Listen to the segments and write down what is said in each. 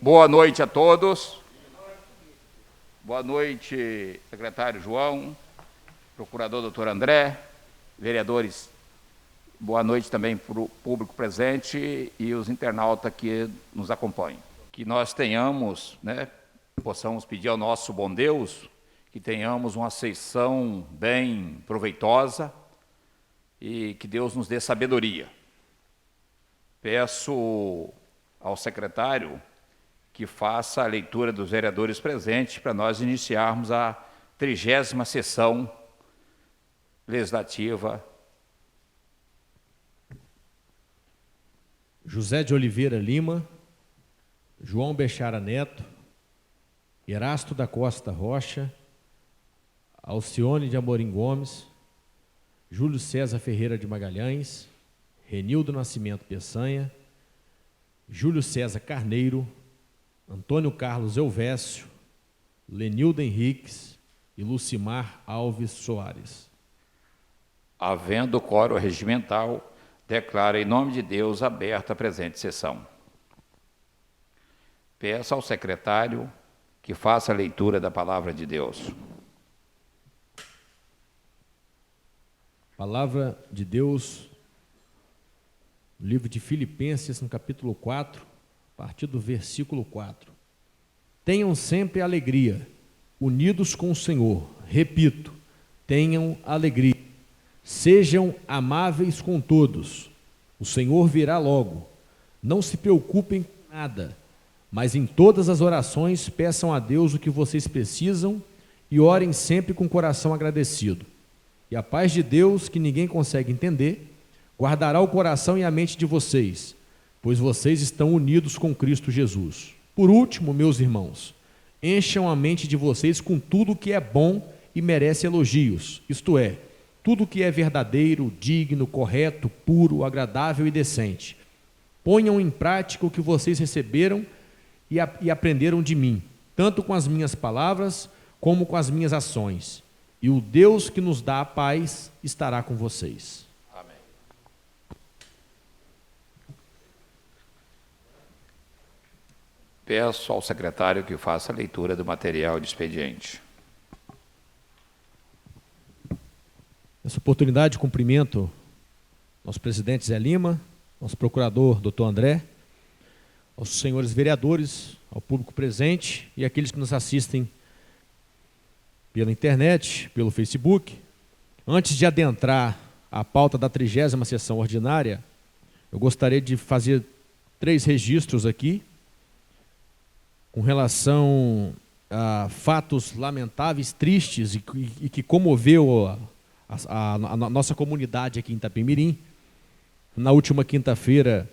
Boa noite a todos. Boa noite, secretário João, procurador doutor André, vereadores. Boa noite também para o público presente e os internautas que nos acompanham. Que nós tenhamos, possamos pedir ao nosso bom Deus que tenhamos uma sessão bem proveitosa e que Deus nos dê sabedoria. Peço ao secretário que faça a leitura dos vereadores presentes para nós iniciarmos a 30ª sessão legislativa. José de Oliveira Lima, João Bechara Neto, Erasto da Costa Rocha, Alcione de Amorim Gomes, Júlio César Ferreira de Magalhães, Renildo Nascimento Peçanha, Júlio César Carneiro, Antônio Carlos Elvésio, Lenildo Henriques e Lucimar Alves Soares. Havendo quórum regimental, declaro em nome de Deus aberta a presente sessão. Peço ao secretário que faça a leitura da palavra de Deus. Palavra de Deus, no livro de Filipenses, no capítulo 4, a partir do versículo 4. Tenham sempre alegria, unidos com o Senhor. Repito, tenham alegria. Sejam amáveis com todos. O Senhor virá logo. Não se preocupem com nada, mas em todas as orações peçam a Deus o que vocês precisam e orem sempre com o coração agradecido. E a paz de Deus, que ninguém consegue entender, guardará o coração e a mente de vocês, pois vocês estão unidos com Cristo Jesus. Por último, meus irmãos, encham a mente de vocês com tudo que é bom e merece elogios, isto é, tudo que é verdadeiro, digno, correto, puro, agradável e decente. Ponham em prática o que vocês receberam e aprenderam de mim, tanto com as minhas palavras como com as minhas ações. E o Deus que nos dá a paz estará com vocês. Amém. Peço ao secretário que faça a leitura do material de expediente. Nessa oportunidade, cumprimento nosso presidente Zé Lima, nosso procurador doutor André, aos senhores vereadores, ao público presente e aqueles que nos assistem pela internet, pelo Facebook. Antes de adentrar a pauta da 30ª sessão ordinária, eu gostaria de fazer 3 registros aqui com relação a fatos lamentáveis, tristes e que comoveu a nossa comunidade aqui em Itapemirim. Na última quinta-feira,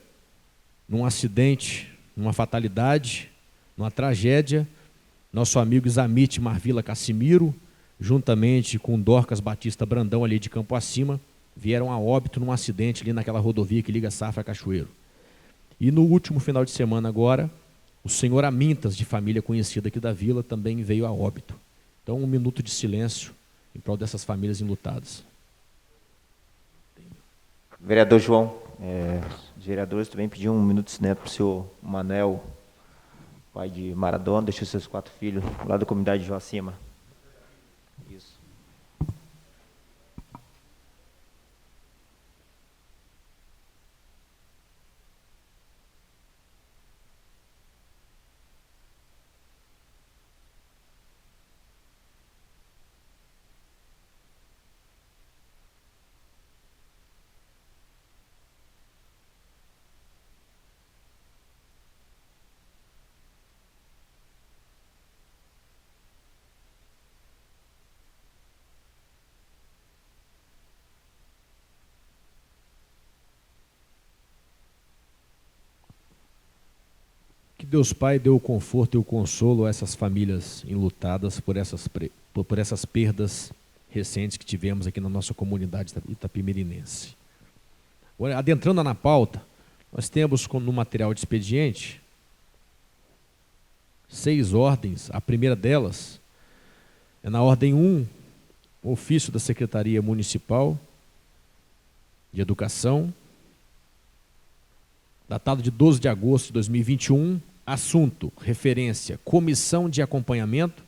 num acidente, numa fatalidade, numa tragédia, nosso amigo Isamite Marvila Cassimiro, juntamente com Dorcas Batista Brandão, ali de Campo Acima, vieram a óbito num acidente ali naquela rodovia que liga Safra a Cachoeiro. E no último final de semana agora, o senhor Amintas, de família conhecida aqui da vila, também veio a óbito. Então, 1 minuto de silêncio em prol dessas famílias enlutadas. Vereador João, os vereadores também pediam 1 minuto de silêncio para o senhor Manuel, pai de Maradona, deixou seus 4 filhos lá da comunidade de Joacima. Isso. Que Deus Pai dê o conforto e o consolo a essas famílias enlutadas por essas perdas recentes que tivemos aqui na nossa comunidade itapemirinense. Agora, adentrando na pauta, nós temos no material de expediente 6 ordens. A primeira delas é na ordem 1, ofício da Secretaria Municipal de Educação, datado de 12 de agosto de 2021, Assunto, referência, Comissão de Acompanhamento,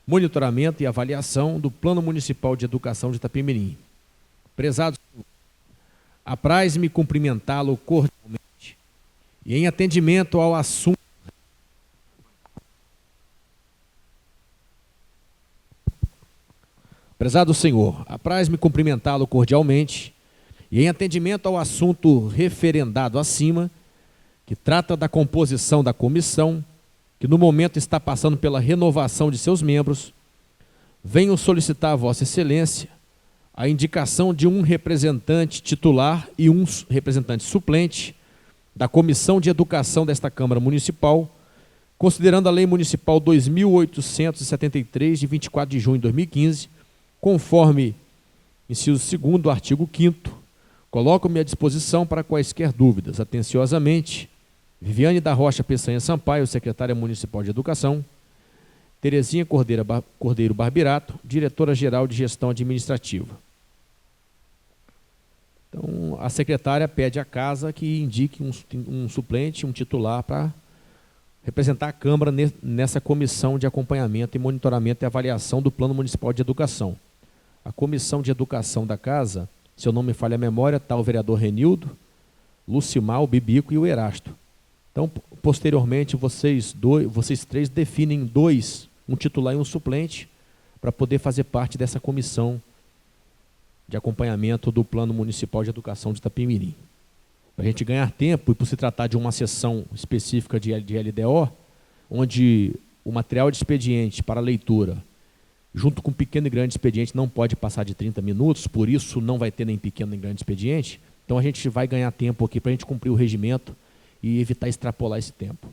Monitoramento e Avaliação do Plano Municipal de Educação de Itapemirim. Prezado senhor, apraz-me cumprimentá-lo cordialmente e em atendimento ao assunto. Prezado senhor, apraz-me cumprimentá-lo cordialmente e em atendimento ao assunto referendado acima, que trata da composição da comissão, que no momento está passando pela renovação de seus membros, venho solicitar a Vossa Excelência a indicação de um representante titular e um representante suplente da Comissão de Educação desta Câmara Municipal, considerando a Lei Municipal 2.873, de 24 de junho de 2015, conforme inciso 2º do artigo 5º, coloco-me à disposição para quaisquer dúvidas. Atenciosamente, Viviane da Rocha Peçanha Sampaio, secretária municipal de Educação, Terezinha Cordeiro Barbirato, diretora-geral de Gestão Administrativa. Então, a secretária pede à casa que indique um suplente, um titular, para representar a Câmara nessa comissão de acompanhamento e monitoramento e avaliação do Plano Municipal de Educação. A comissão de educação da casa, se eu não me falha a memória, está o vereador Renildo, Lucimar, o Bibico e o Erasto. Então, posteriormente, vocês três definem dois, um titular e um suplente, para poder fazer parte dessa comissão de acompanhamento do Plano Municipal de Educação de Itapemirim. Para a gente ganhar tempo, e por se tratar de uma sessão específica de LDO, onde o material de expediente para leitura, junto com pequeno e grande expediente, não pode passar de 30 minutos, por isso não vai ter nem pequeno nem grande expediente, então a gente vai ganhar tempo aqui para a gente cumprir o regimento e evitar extrapolar esse tempo.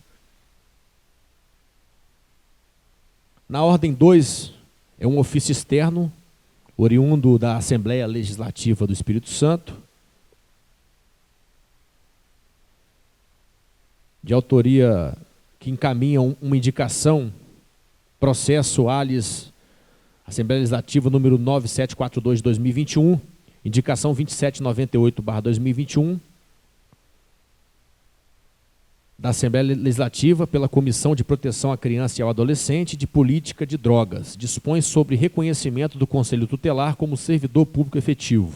Na ordem 2, é um ofício externo, oriundo da Assembleia Legislativa do Espírito Santo, de autoria que encaminha uma indicação, processo ALIS, Assembleia Legislativa número 9742 de 2021, indicação 2798/2021, da Assembleia Legislativa pela Comissão de Proteção à Criança e ao Adolescente de Política de Drogas, dispõe sobre reconhecimento do Conselho Tutelar como servidor público efetivo.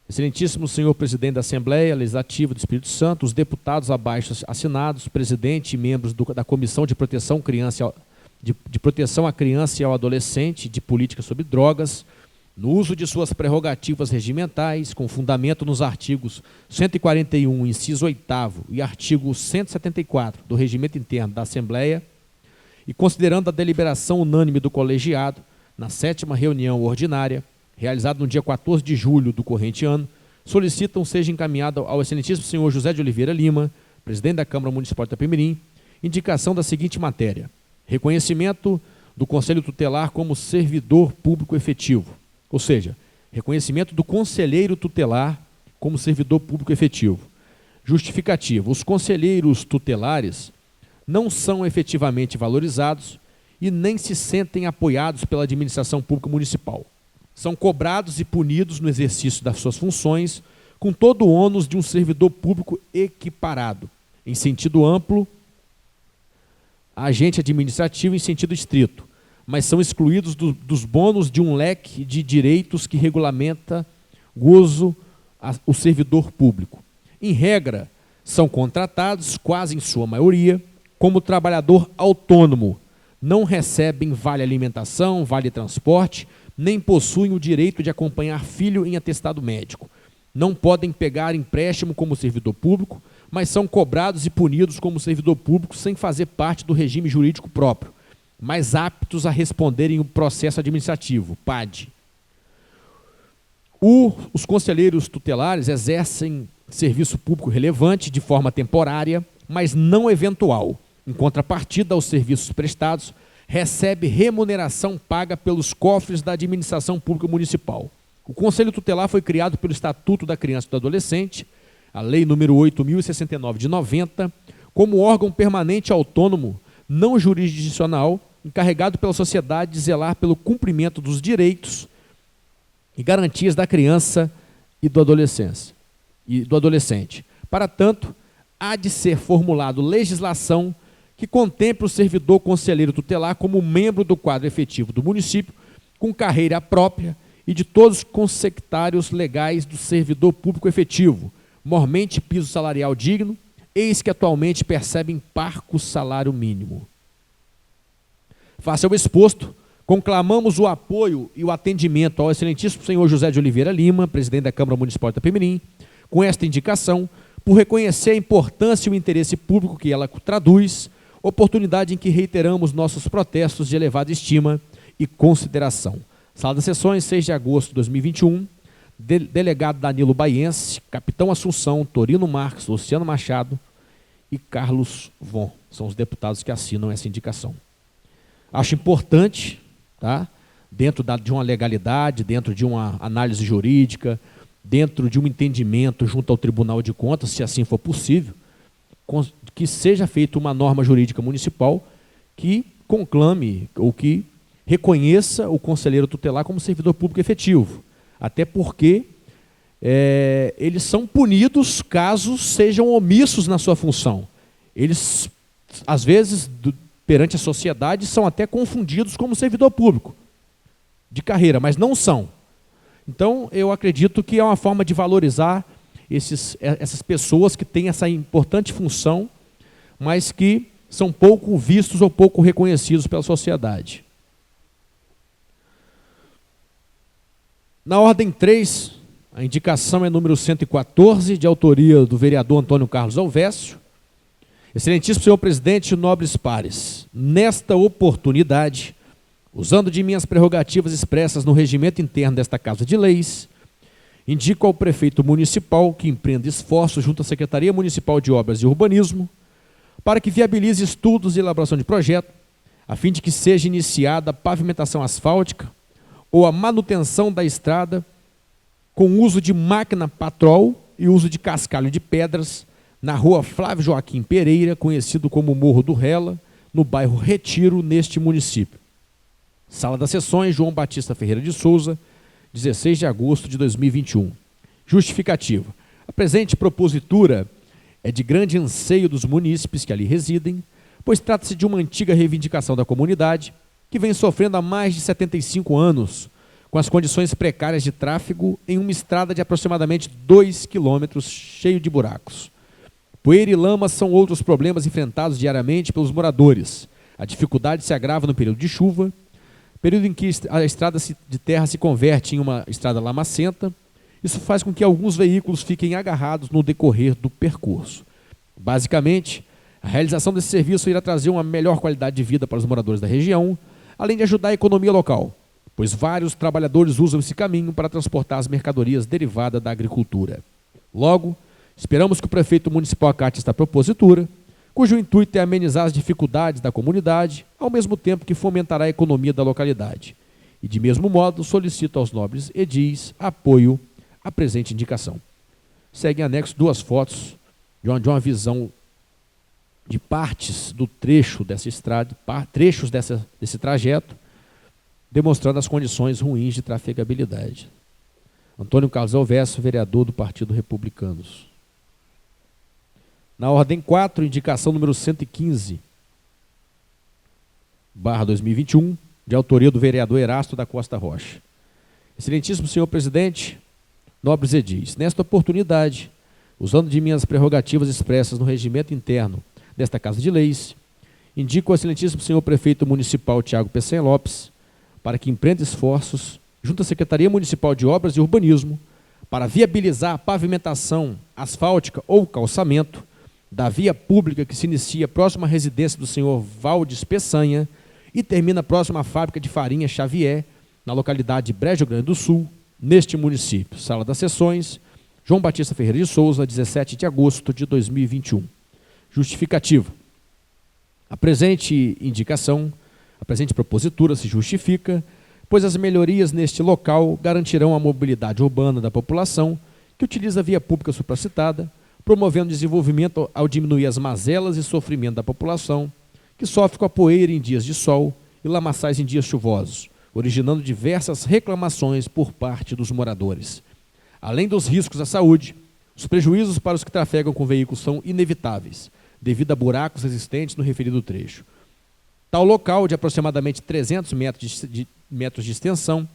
Excelentíssimo senhor presidente da Assembleia Legislativa do Espírito Santo, os deputados abaixo assinados, presidente e membros da Comissão de Proteção à Criança e ao Adolescente de Política sobre Drogas, no uso de suas prerrogativas regimentais, com fundamento nos artigos 141, inciso 8º, e artigo 174 do Regimento Interno da Assembleia, e considerando a deliberação unânime do colegiado, na 7ª reunião ordinária, realizada no dia 14 de julho do corrente ano, solicitam seja encaminhado ao excelentíssimo senhor José de Oliveira Lima, presidente da Câmara Municipal de Itapemirim, indicação da seguinte matéria: reconhecimento do Conselho Tutelar como servidor público efetivo. Ou seja, reconhecimento do conselheiro tutelar como servidor público efetivo. Justificativa: os conselheiros tutelares não são efetivamente valorizados e nem se sentem apoiados pela administração pública municipal. São cobrados e punidos no exercício das suas funções com todo o ônus de um servidor público equiparado, em sentido amplo, a agente administrativo em sentido estrito, mas são excluídos dos bônus de um leque de direitos que regulamenta gozo o servidor público. Em regra, são contratados, quase em sua maioria, como trabalhador autônomo, não recebem vale alimentação, vale transporte, nem possuem o direito de acompanhar filho em atestado médico. Não podem pegar empréstimo como servidor público, mas são cobrados e punidos como servidor público sem fazer parte do regime jurídico próprio, mais aptos a responderem o processo administrativo, PAD. Os conselheiros tutelares exercem serviço público relevante de forma temporária, mas não eventual. Em contrapartida aos serviços prestados, recebe remuneração paga pelos cofres da administração pública municipal. O Conselho Tutelar foi criado pelo Estatuto da Criança e do Adolescente, a Lei número 8.069 de 90, como órgão permanente autônomo, não jurisdicional, encarregado pela sociedade de zelar pelo cumprimento dos direitos e garantias da criança e do adolescente, Para tanto, há de ser formulado legislação que contemple o servidor conselheiro tutelar como membro do quadro efetivo do município, com carreira própria e de todos os consectários legais do servidor público efetivo, mormente piso salarial digno, eis que atualmente percebem parco salário mínimo. Face ao exposto, conclamamos o apoio e o atendimento ao excelentíssimo senhor José de Oliveira Lima, presidente da Câmara Municipal de Itapemirim, com esta indicação, por reconhecer a importância e o interesse público que ela traduz, oportunidade em que reiteramos nossos protestos de elevada estima e consideração. Sala das Sessões, 6 de agosto de 2021, delegado Danilo Baiense, capitão Assunção, Torino Marques, Luciano Machado e Carlos Von. São os deputados que assinam essa indicação. Acho importante, tá? Dentro de uma legalidade, dentro de uma análise jurídica, dentro de um entendimento junto ao Tribunal de Contas, se assim for possível, que seja feita uma norma jurídica municipal que conclame ou que reconheça o conselheiro tutelar como servidor público efetivo. Até porque eles são punidos caso sejam omissos na sua função. Eles, às vezes, perante a sociedade, são até confundidos como servidor público de carreira, mas não são. Então, eu acredito que é uma forma de valorizar essas pessoas que têm essa importante função, mas que são pouco vistos ou pouco reconhecidos pela sociedade. Na ordem 3, a indicação é número 114, de autoria do vereador Antônio Carlos Alvécio. Excelentíssimo senhor presidente, nobres pares, nesta oportunidade, usando de minhas prerrogativas expressas no regimento interno desta Casa de Leis, indico ao prefeito municipal que empreenda esforços junto à Secretaria Municipal de Obras e Urbanismo para que viabilize estudos e elaboração de projeto, a fim de que seja iniciada a pavimentação asfáltica ou a manutenção da estrada com uso de máquina patrol e uso de cascalho de pedras na rua Flávio Joaquim Pereira, conhecido como Morro do Rela, no bairro Retiro, neste município. Sala das Sessões, João Batista Ferreira de Souza, 16 de agosto de 2021. Justificativa. A presente propositura é de grande anseio dos munícipes que ali residem, pois trata-se de uma antiga reivindicação da comunidade que vem sofrendo há mais de 75 anos com as condições precárias de tráfego em uma estrada de aproximadamente 2 quilômetros cheio de buracos. Poeira e lama são outros problemas enfrentados diariamente pelos moradores. A dificuldade se agrava no período de chuva, período em que a estrada de terra se converte em uma estrada lamacenta. Isso faz com que alguns veículos fiquem agarrados no decorrer do percurso. Basicamente, a realização desse serviço irá trazer uma melhor qualidade de vida para os moradores da região, além de ajudar a economia local, pois vários trabalhadores usam esse caminho para transportar as mercadorias derivadas da agricultura. Logo, esperamos que o prefeito municipal acate esta propositura, cujo intuito é amenizar as dificuldades da comunidade, ao mesmo tempo que fomentará a economia da localidade. E, de mesmo modo, solicito aos nobres edis apoio à presente indicação. Segue em anexo 2 fotos de uma visão de partes do trecho dessa estrada, trechos desse trajeto, demonstrando as condições ruins de trafegabilidade. Antônio Carlos Alvécio, vereador do Partido Republicanos. Na ordem 4, indicação número 115, /2021, de autoria do vereador Erasto da Costa Rocha. Excelentíssimo senhor presidente, nobres edis, nesta oportunidade, usando de minhas prerrogativas expressas no regimento interno desta Casa de Leis, indico ao excelentíssimo senhor prefeito municipal Tiago Peçanha Lopes para que empreenda esforços junto à Secretaria Municipal de Obras e Urbanismo para viabilizar a pavimentação asfáltica ou calçamento da via pública que se inicia próximo à residência do senhor Valdes Peçanha e termina próximo à fábrica de farinha Xavier, na localidade de Brejo Grande do Sul, neste município. Sala das Sessões, João Batista Ferreira de Souza, 17 de agosto de 2021. Justificativa. A presente indicação, a presente propositura se justifica, pois as melhorias neste local garantirão a mobilidade urbana da população que utiliza a via pública supracitada, promovendo desenvolvimento ao diminuir as mazelas e sofrimento da população, que sofre com a poeira em dias de sol e lamaçais em dias chuvosos, originando diversas reclamações por parte dos moradores. Além dos riscos à saúde, Os prejuízos para os que trafegam com veículos são inevitáveis, devido a buracos existentes no referido trecho. Tal local, de aproximadamente 300 metros de extensão,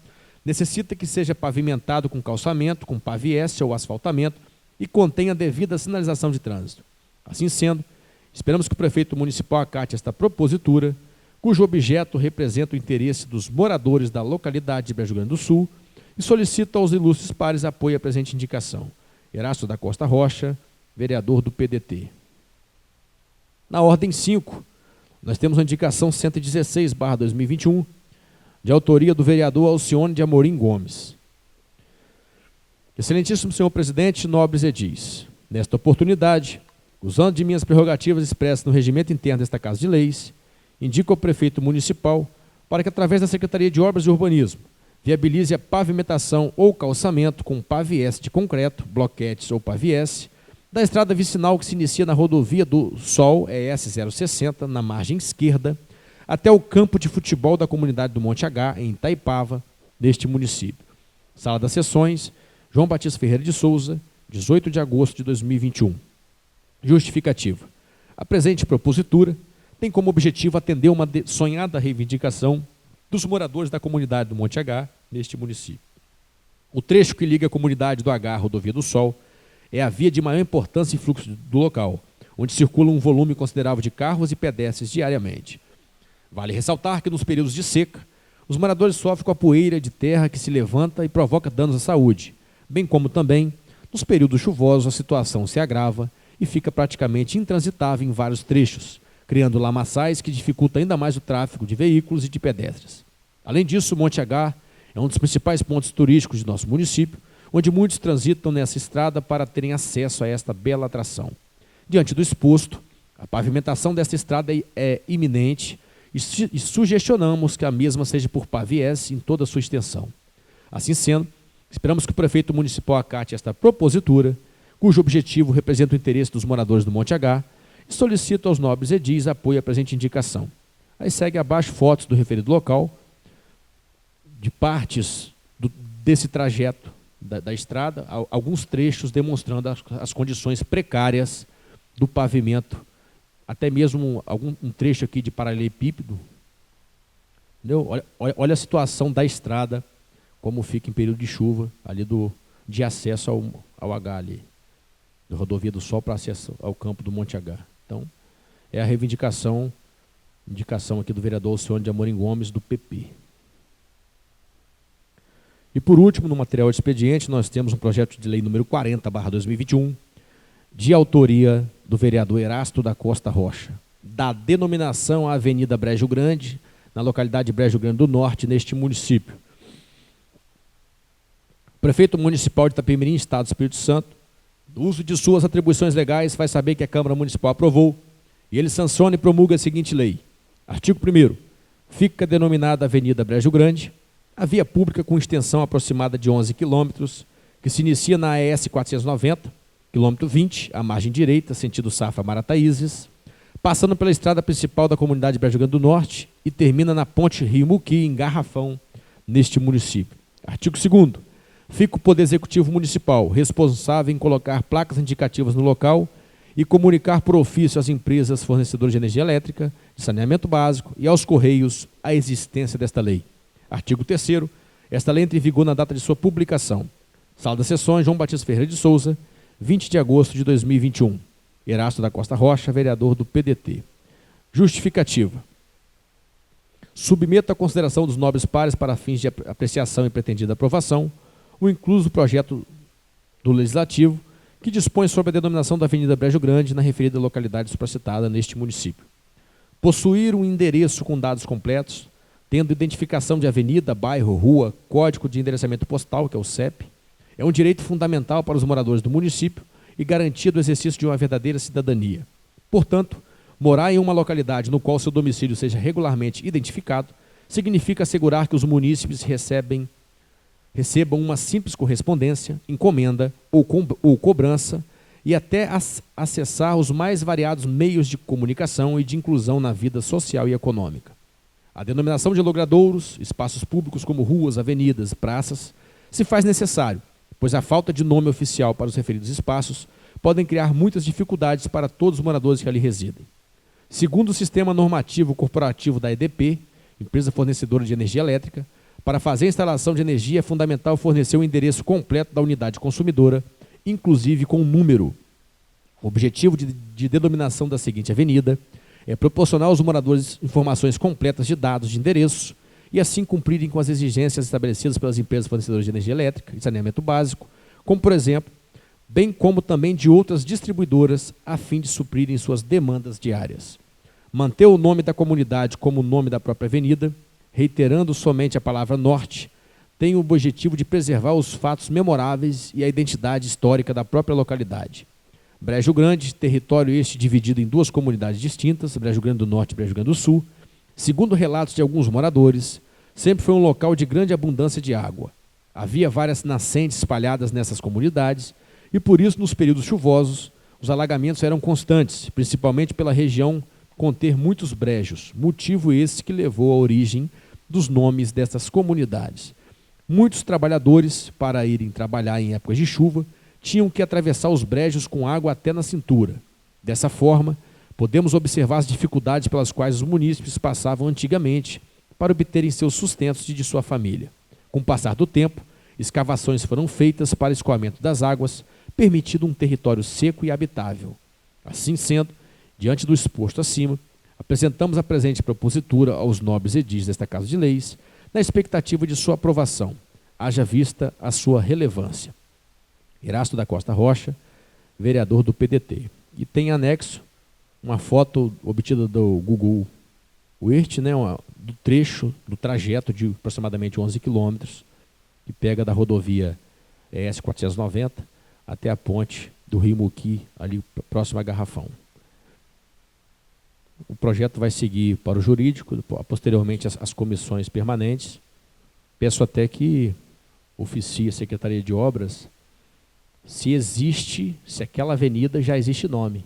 necessita que seja pavimentado com calçamento, com paviesse ou asfaltamento e contenha devida sinalização de trânsito. Assim sendo, esperamos que o prefeito municipal acate esta propositura, cujo objeto representa o interesse dos moradores da localidade de Brejo Grande do Sul, e solicito aos ilustres pares apoio à presente indicação. Erasto da Costa Rocha, vereador do PDT. Na ordem 5, nós temos a indicação 116/2021, de autoria do vereador Alcione de Amorim Gomes. Excelentíssimo senhor presidente, nobres edis, nesta oportunidade, usando de minhas prerrogativas expressas no regimento interno desta Casa de Leis, indico ao prefeito municipal para que, através da Secretaria de Obras e Urbanismo, viabilize a pavimentação ou calçamento com paviesse de concreto, bloquetes ou paviesse, da estrada vicinal que se inicia na rodovia do Sol, ES 060, na margem esquerda, até o campo de futebol da comunidade do Monte H, em Itaipava, neste município. Sala das Sessões, João Batista Ferreira de Souza, 18 de agosto de 2021. Justificativa. A presente propositura tem como objetivo atender uma sonhada reivindicação dos moradores da comunidade do Monte H, neste município. O trecho que liga a comunidade do H à rodovia do Sol é a via de maior importância e fluxo do local, onde circula um volume considerável de carros e pedestres diariamente. Vale ressaltar que nos períodos de seca, os moradores sofrem com a poeira de terra que se levanta e provoca danos à saúde, bem como também, nos períodos chuvosos, a situação se agrava e fica praticamente intransitável em vários trechos, criando lamaçais que dificultam ainda mais o tráfego de veículos e de pedestres. Além disso, o Monte H é um dos principais pontos turísticos de nosso município, onde muitos transitam nessa estrada para terem acesso a esta bela atração. Diante do exposto, a pavimentação desta estrada é iminente e sugestionamos que a mesma seja por paviesse em toda a sua extensão. Assim sendo, esperamos que o prefeito municipal acate esta propositura, cujo objetivo representa o interesse dos moradores do Monte H, e solicito aos nobres edis apoio à presente indicação. Aí segue abaixo fotos do referido local, de partes desse trajeto da estrada, alguns trechos demonstrando as condições precárias do pavimento, até mesmo um trecho aqui de paralelepípedo. Entendeu? Olha a situação da estrada, como fica em período de chuva, ali de acesso ao H ali, da rodovia do Sol para acesso ao campo do Monte H. Então, é a indicação aqui do vereador Alcione de Amorim Gomes, do PP. E por último, no material de expediente, nós temos um projeto de lei número 40/2021, de autoria do vereador Erasto da Costa Rocha, da denominação à Avenida Brejo Grande, na localidade de Brejo Grande do Norte, neste município. O prefeito municipal de Itapemirim, Estado do Espírito Santo, do uso de suas atribuições legais, faz saber que a Câmara Municipal aprovou e ele sanciona e promulga a seguinte lei. Artigo 1º. Fica denominada Avenida Brejo Grande a via pública com extensão aproximada de 11 quilômetros, que se inicia na ES 490, quilômetro 20, à margem direita, sentido Safra Marataízes, passando pela estrada principal da comunidade de Brejo Grande do Norte e termina na ponte Rio Muqui, em Garrafão, neste município. Artigo 2º. Fica o Poder Executivo Municipal responsável em colocar placas indicativas no local e comunicar por ofício às empresas fornecedoras de energia elétrica, de saneamento básico e aos Correios a existência desta lei. Artigo 3º. Esta lei entra em vigor na data de sua publicação. Sala das Sessões, João Batista Ferreira de Souza, 20 de agosto de 2021. Erasto da Costa Rocha, vereador do PDT. Justificativa. Submeto à consideração dos nobres pares para fins de apreciação e pretendida aprovação o incluso projeto do Legislativo que dispõe sobre a denominação da Avenida Brejo Grande na referida localidade supracitada neste município. Possuir um endereço com dados completos, tendo identificação de avenida, bairro, rua, código de endereçamento postal, que é o CEP, é um direito fundamental para os moradores do município e garantia do exercício de uma verdadeira cidadania. Portanto, morar em uma localidade no qual seu domicílio seja regularmente identificado significa assegurar que os munícipes recebam uma simples correspondência, encomenda ou cobrança e até acessar os mais variados meios de comunicação e de inclusão na vida social e econômica. A denominação de logradouros, espaços públicos como ruas, avenidas, praças, se faz necessário pois a falta de nome oficial para os referidos espaços podem criar muitas dificuldades para todos os moradores que ali residem. Segundo o sistema normativo corporativo da EDP, empresa fornecedora de energia elétrica, para fazer a instalação de energia é fundamental fornecer o endereço completo da unidade consumidora, inclusive com um número. O objetivo de denominação da seguinte avenida é proporcionar aos moradores informações completas de dados de endereço e assim cumprirem com as exigências estabelecidas pelas empresas fornecedoras de energia elétrica e saneamento básico, como, por exemplo, bem como também de outras distribuidoras, a fim de suprirem suas demandas diárias. Manter o nome da comunidade como o nome da própria avenida, reiterando somente a palavra norte, tem o objetivo de preservar os fatos memoráveis e a identidade histórica da própria localidade. Brejo Grande, território este dividido em duas comunidades distintas, Brejo Grande do Norte e Brejo Grande do Sul, segundo relatos de alguns moradores, sempre foi um local de grande abundância de água. Havia várias nascentes espalhadas nessas comunidades e, por isso, nos períodos chuvosos, os alagamentos eram constantes, principalmente pela região conter muitos brejos, motivo esse que levou à origem dos nomes dessas comunidades. Muitos trabalhadores, para irem trabalhar em épocas de chuva, tinham que atravessar os brejos com água até na cintura. Dessa forma, podemos observar as dificuldades pelas quais os munícipes passavam antigamente para obterem seus sustentos e de sua família. Com o passar do tempo, escavações foram feitas para escoamento das águas, permitindo um território seco e habitável. Assim sendo, diante do exposto acima, apresentamos a presente propositura aos nobres edis desta Casa de Leis, na expectativa de sua aprovação, haja vista a sua relevância. Erasto da Costa Rocha, vereador do PDT. E tem anexo uma foto obtida do Google Earth, né, do trecho, do trajeto de aproximadamente 11 quilômetros, que pega da rodovia ES 490 até a ponte do Rio Muqui, ali próximo a Garrafão. O projeto vai seguir para o jurídico, posteriormente as comissões permanentes. Peço até que oficie a Secretaria de Obras se aquela avenida já existe nome.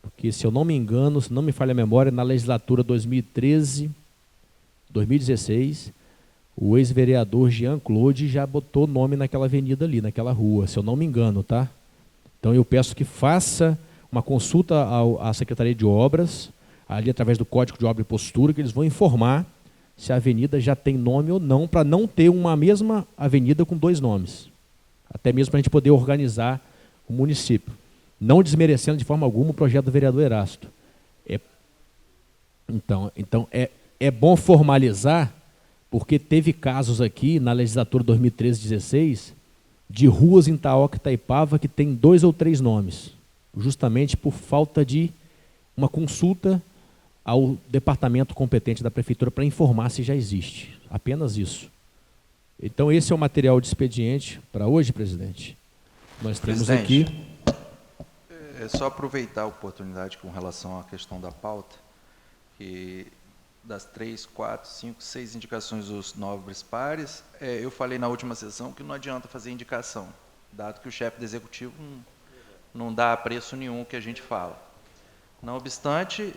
Porque, se eu não me engano, se não me falha a memória, na legislatura 2013, 2016, o ex-vereador Jean-Claude já botou nome naquela avenida ali, naquela rua, se eu não me engano, tá? Então eu peço que faça uma consulta à Secretaria de Obras, ali através do Código de Obra e Postura, que eles vão informar se a avenida já tem nome ou não, para não ter uma mesma avenida com dois nomes. Até mesmo para a gente poder organizar o município. Não desmerecendo de forma alguma o projeto do vereador Erasto. Então é bom formalizar, porque teve casos aqui na legislatura 2013-16 de ruas em Itaoca e Itaipava que tem 2 ou 3 nomes, justamente por falta de uma consulta ao departamento competente da prefeitura para informar se já existe. Apenas isso. Então esse é o material de expediente para hoje, presidente. Nós temos presidente, aqui... É só aproveitar a oportunidade com relação à questão da pauta, que das 3, 4, 5, 6 indicações dos nobres pares, eu falei na última sessão que não adianta fazer indicação, dado que o chefe do executivo não dá preço nenhum que a gente fala. Não obstante,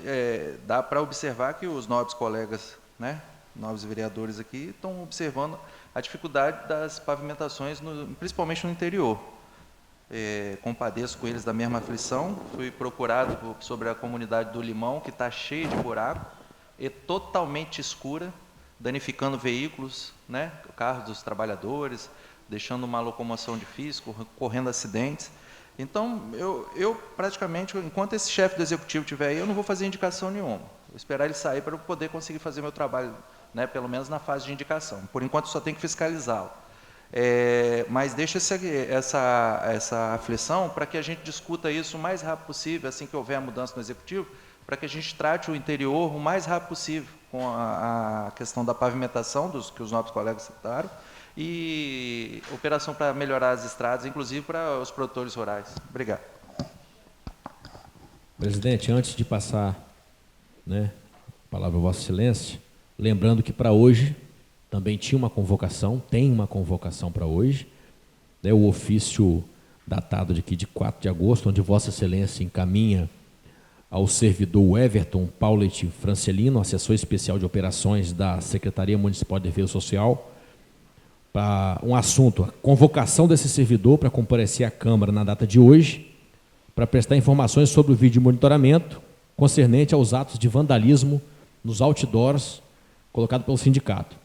dá para observar que os nobres colegas, né, nobres vereadores aqui, estão observando a dificuldade das pavimentações, principalmente no interior. Compadeço com eles da mesma aflição. Fui procurado sobre a comunidade do Limão, que está cheia de buraco e totalmente escura, danificando veículos, né, carros dos trabalhadores, deixando uma locomoção difícil, correndo acidentes. Então, eu praticamente, enquanto esse chefe do executivo estiver aí, eu não vou fazer indicação nenhuma. Vou esperar ele sair para eu poder conseguir fazer meu trabalho, né, pelo menos na fase de indicação. Por enquanto, só tenho que fiscalizá-lo. Mas deixa essa aflição para que a gente discuta isso o mais rápido possível, assim que houver a mudança no executivo, para que a gente trate o interior o mais rápido possível, com a questão da pavimentação, que os nossos colegas citaram, e operação para melhorar as estradas, inclusive para os produtores rurais. Obrigado. Presidente, antes de passar, né, a palavra ao Vossa Excelência, lembrando que para hoje também tinha uma convocação, tem uma convocação para hoje, né, o ofício datado de 4 de agosto, onde Vossa Excelência encaminha ao servidor Everton Paulet Francelino, assessor especial de operações da Secretaria Municipal de Defesa Social, para um assunto, a convocação desse servidor para comparecer à Câmara na data de hoje, para prestar informações sobre o vídeo de monitoramento concernente aos atos de vandalismo nos outdoors colocado pelo sindicato.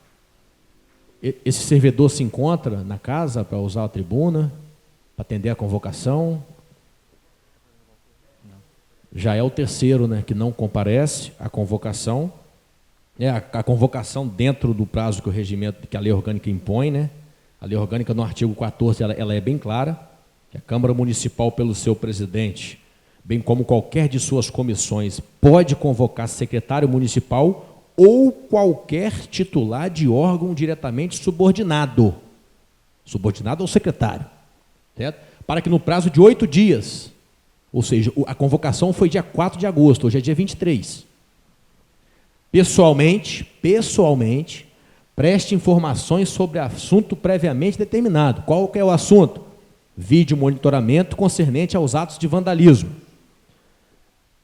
Esse servidor se encontra na casa para usar a tribuna, para atender a convocação. Já é o terceiro, né, que não comparece à convocação. A convocação dentro do prazo que o regimento, que a lei orgânica impõe, né? A lei orgânica no artigo 14, ela é bem clara, que a Câmara Municipal, pelo seu presidente, bem como qualquer de suas comissões, pode convocar secretário municipal ou qualquer titular de órgão diretamente subordinado ao secretário, certo? Para que no prazo de 8 dias, ou seja, a convocação foi dia 4 de agosto, hoje é dia 23, pessoalmente, preste informações sobre assunto previamente determinado. Qual que é o assunto? Vídeo monitoramento concernente aos atos de vandalismo,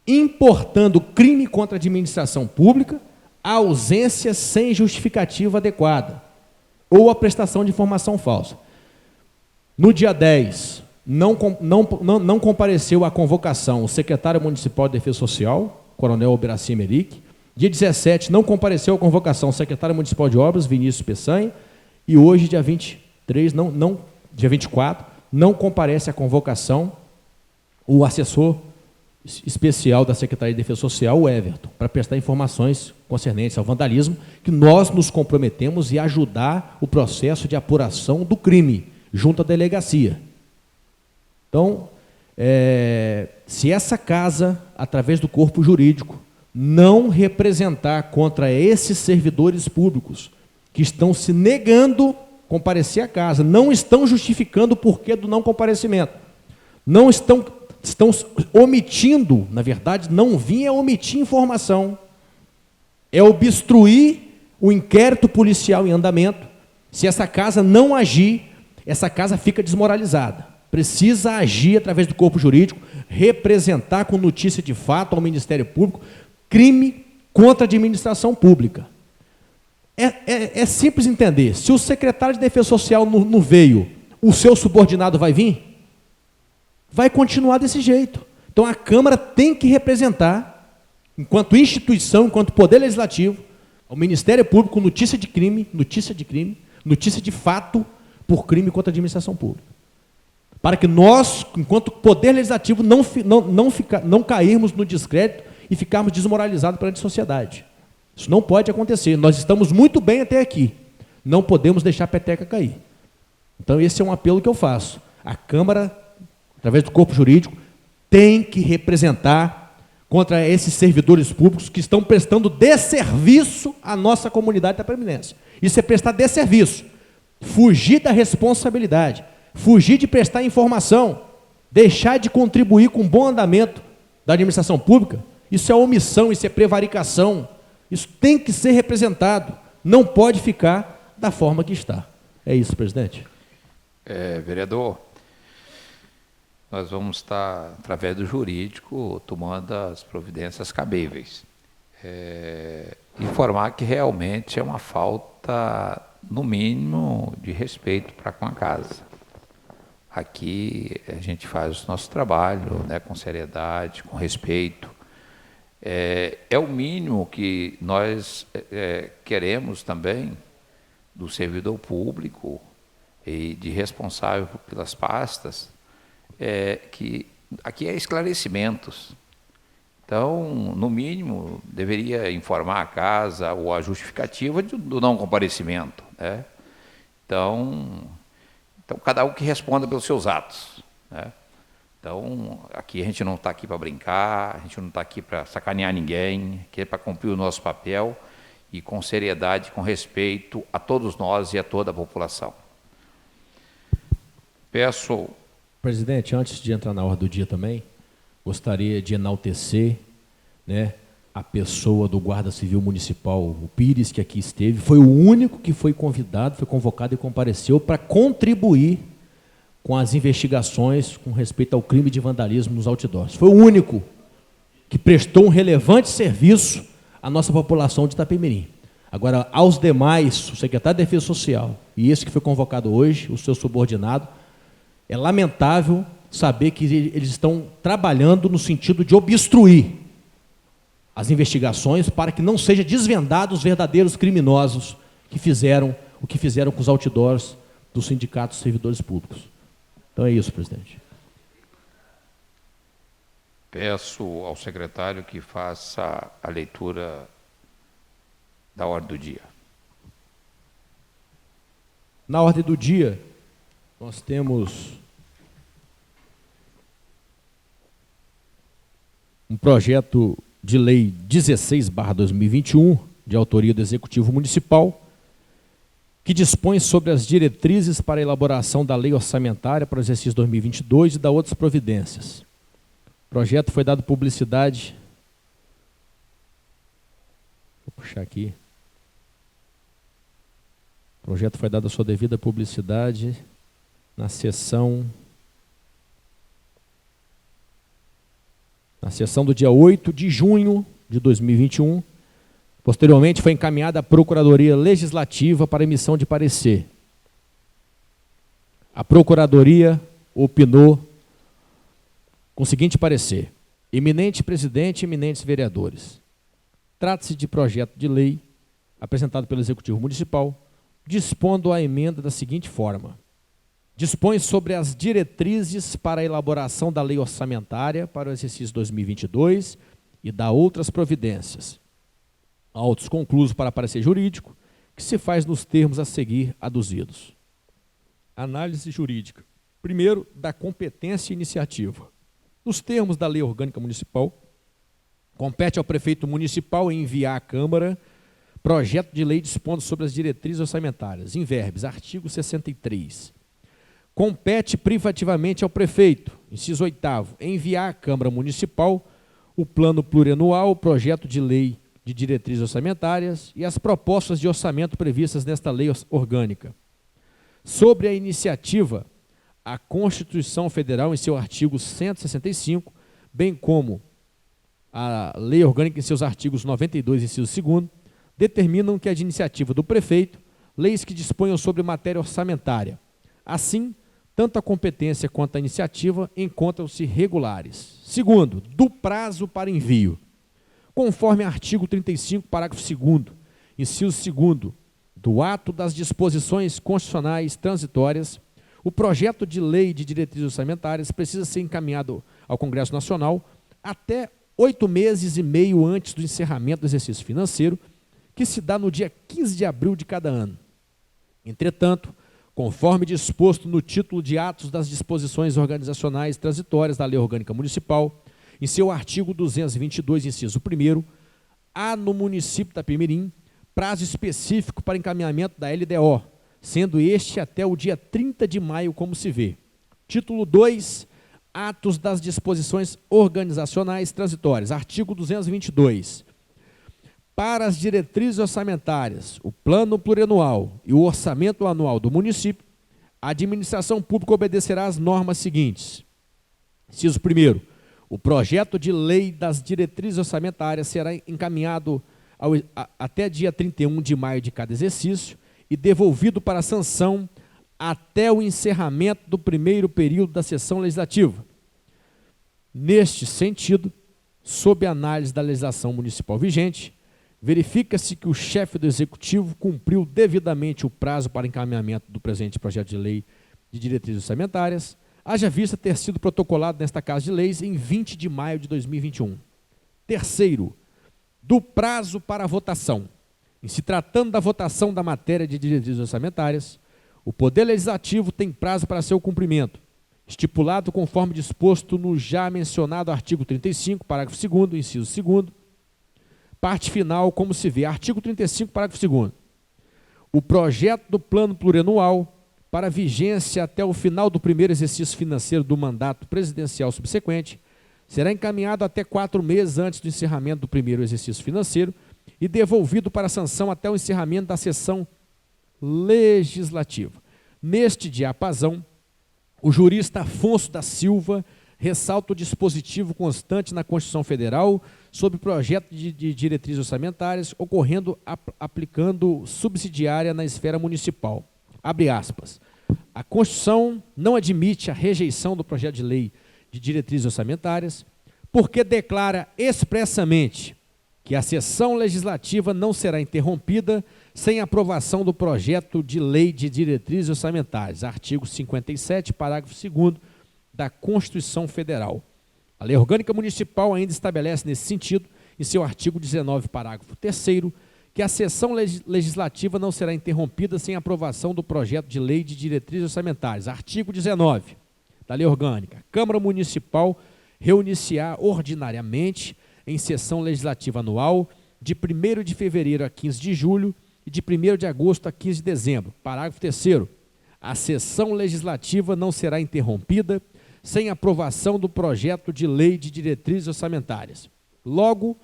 importando crime contra a administração pública, a ausência sem justificativa adequada ou a prestação de informação falsa. No dia 10, não compareceu à convocação o secretário municipal de Defesa Social, Coronel Alberaci Emerick. Dia 17, não compareceu à convocação o secretário municipal de Obras, Vinícius Peçanha. E hoje, dia 23, dia 24, não comparece à convocação o assessor especial da Secretaria de Defesa Social, o Everton, para prestar informações concernentes ao vandalismo, que nós nos comprometemos em ajudar o processo de apuração do crime junto à delegacia. Então, se essa casa, através do corpo jurídico, não representar contra esses servidores públicos que estão se negando a comparecer à casa, não estão justificando o porquê do não comparecimento, não estão omitindo, na verdade, não vir é omitir informação, é obstruir o inquérito policial em andamento. Se essa casa não agir, essa casa fica desmoralizada. Precisa agir através do corpo jurídico, representar com notícia de fato ao Ministério Público crime contra a administração pública. É simples entender. Se o secretário de Defesa Social não veio, o seu subordinado vai vir? Vai continuar desse jeito. Então a Câmara tem que representar, enquanto instituição, enquanto Poder Legislativo, ao Ministério Público, notícia de fato por crime contra a administração pública. Para que nós, enquanto Poder Legislativo, não cairmos no descrédito e ficarmos desmoralizados perante a sociedade. Isso não pode acontecer. Nós estamos muito bem até aqui. Não podemos deixar a peteca cair. Então, esse é um apelo que eu faço. A Câmara, através do corpo jurídico, tem que representar contra esses servidores públicos que estão prestando desserviço à nossa comunidade da Previdência. Isso é prestar desserviço. Fugir da responsabilidade. Fugir de prestar informação. Deixar de contribuir com o bom andamento da administração pública. Isso é omissão, isso é prevaricação. Isso tem que ser representado. Não pode ficar da forma que está. É isso, presidente. Vereador, nós vamos estar, através do jurídico, tomando as providências cabíveis. Informar que realmente é uma falta, no mínimo, de respeito para com a casa. Aqui a gente faz o nosso trabalho, né, com seriedade, com respeito. É o mínimo que nós queremos também do servidor público e de responsável pelas pastas, que aqui é esclarecimentos. Então, no mínimo, deveria informar a casa ou a justificativa do não comparecimento, né? Então, cada um que responda pelos seus atos, né? Então, aqui a gente não está aqui para brincar, a gente não está aqui para sacanear ninguém, aqui é para cumprir o nosso papel e com seriedade, com respeito a todos nós e a toda a população. Peço... Presidente, antes de entrar na ordem do dia também, gostaria de enaltecer, né, a pessoa do Guarda Civil Municipal, o Pires, que aqui esteve, foi o único que foi convidado, foi convocado e compareceu para contribuir com as investigações com respeito ao crime de vandalismo nos outdoors. Foi o único que prestou um relevante serviço à nossa população de Itapemirim. Agora, aos demais, o secretário de Defesa Social e esse que foi convocado hoje, o seu subordinado, é lamentável saber que eles estão trabalhando no sentido de obstruir as investigações para que não sejam desvendados os verdadeiros criminosos que fizeram o que fizeram com os outdoors dos sindicatos de servidores públicos. Então é isso, presidente. Peço ao secretário que faça a leitura da ordem do dia. Na ordem do dia, nós temos um projeto de lei 16/2021, de autoria do Executivo Municipal, que dispõe sobre as diretrizes para a elaboração da lei orçamentária para o exercício 2022 e da outras providências. O projeto foi dado publicidade. Vou puxar aqui. O projeto foi dado a sua devida publicidade na sessão do dia 8 de junho de 2021. Posteriormente, foi encaminhada à Procuradoria Legislativa para emissão de parecer. A Procuradoria opinou com o seguinte parecer: eminente presidente e eminentes vereadores, trata-se de projeto de lei apresentado pelo Executivo Municipal, dispondo a emenda da seguinte forma: dispõe sobre as diretrizes para a elaboração da lei orçamentária para o exercício 2022 e da outras providências. Autos conclusos para parecer jurídico, que se faz nos termos a seguir aduzidos. Análise jurídica. Primeiro, da competência e iniciativa. Nos termos da Lei Orgânica Municipal, compete ao prefeito municipal enviar à Câmara projeto de lei dispondo sobre as diretrizes orçamentárias, em verbis, artigo 63. Compete privativamente ao prefeito, inciso 8º, enviar à Câmara Municipal o plano plurianual, o projeto de lei de diretrizes orçamentárias e as propostas de orçamento previstas nesta lei orgânica. Sobre a iniciativa, a Constituição Federal, em seu artigo 165, bem como a Lei Orgânica, em seus artigos 92 e inciso 2º, determinam que é de iniciativa do prefeito leis que disponham sobre matéria orçamentária. Assim, tanto a competência quanto a iniciativa encontram-se regulares. Segundo, do prazo para envio. Conforme artigo 35, parágrafo 2º, inciso 2º, do ato das disposições constitucionais transitórias, o projeto de lei de diretrizes orçamentárias precisa ser encaminhado ao Congresso Nacional até 8 meses e meio antes do encerramento do exercício financeiro, que se dá no dia 15 de abril de cada ano. Entretanto, conforme disposto no título de atos das disposições organizacionais transitórias da Lei Orgânica Municipal, em seu artigo 222, inciso 1º, há no município de Itapemirim prazo específico para encaminhamento da LDO, sendo este até o dia 30 de maio, como se vê. Título 2, atos das disposições organizacionais transitórias, artigo 222. Para as diretrizes orçamentárias, o plano plurianual e o orçamento anual do município, a administração pública obedecerá às normas seguintes. Inciso 1º, o projeto de lei das diretrizes orçamentárias será encaminhado até dia 31 de maio de cada exercício e devolvido para sanção até o encerramento do primeiro período da sessão legislativa. Neste sentido, sob análise da legislação municipal vigente, verifica-se que o chefe do Executivo cumpriu devidamente o prazo para encaminhamento do presente projeto de lei de diretrizes orçamentárias, haja vista ter sido protocolado nesta Casa de Leis em 20 de maio de 2021. Terceiro, do prazo para a votação. Em se tratando da votação da matéria de diretrizes orçamentárias, o Poder Legislativo tem prazo para seu cumprimento, estipulado conforme disposto no já mencionado artigo 35, parágrafo 2º, inciso 2º, parte final, como se vê, artigo 35, parágrafo 2º. O projeto do plano plurianual para vigência até o final do primeiro exercício financeiro do mandato presidencial subsequente será encaminhado até 4 meses antes do encerramento do primeiro exercício financeiro e devolvido para sanção até o encerramento da sessão legislativa. Neste diapasão, o jurista Afonso da Silva ressalta o dispositivo constante na Constituição Federal sobre projeto de diretrizes orçamentárias ocorrendo aplicando subsidiária na esfera municipal. Abre aspas. A Constituição não admite a rejeição do projeto de lei de diretrizes orçamentárias porque declara expressamente que a sessão legislativa não será interrompida sem aprovação do projeto de lei de diretrizes orçamentárias, artigo 57, parágrafo 2º da Constituição Federal. A Lei Orgânica Municipal ainda estabelece nesse sentido, em seu artigo 19, parágrafo 3º, que a sessão legislativa não será interrompida sem aprovação do projeto de lei de diretrizes orçamentárias, artigo 19 da Lei Orgânica. A Câmara Municipal reunir-se-á ordinariamente em sessão legislativa anual de 1º de fevereiro a 15 de julho e de 1º de agosto a 15 de dezembro. Parágrafo 3º. A sessão legislativa não será interrompida sem aprovação do projeto de lei de diretrizes orçamentárias. Logo,